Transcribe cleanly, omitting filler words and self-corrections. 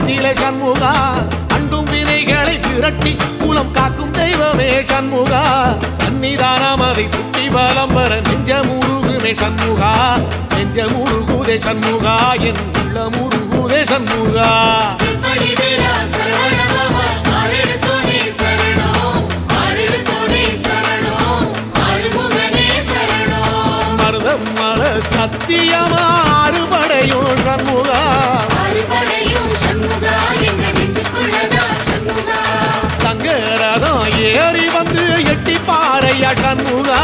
கோலத்திலே சண்முகா அண்டும் வினைகளை விரட்டி குலம் காக்கும் தெய்வமே சண்முகா சன்னிதானம் அதை சுற்றி பலம் வர நெஞ்சமுருகுமே சண்முகா நெஞ்சமுருகுதே சண்முகா என் உள்ள முருகுதே சண்முகா மருதமல சத்தியமா அறுபடையும் சண்முகா தங்க ரதம் ஏறி வந்து எட்டி பாறையா சண்முகா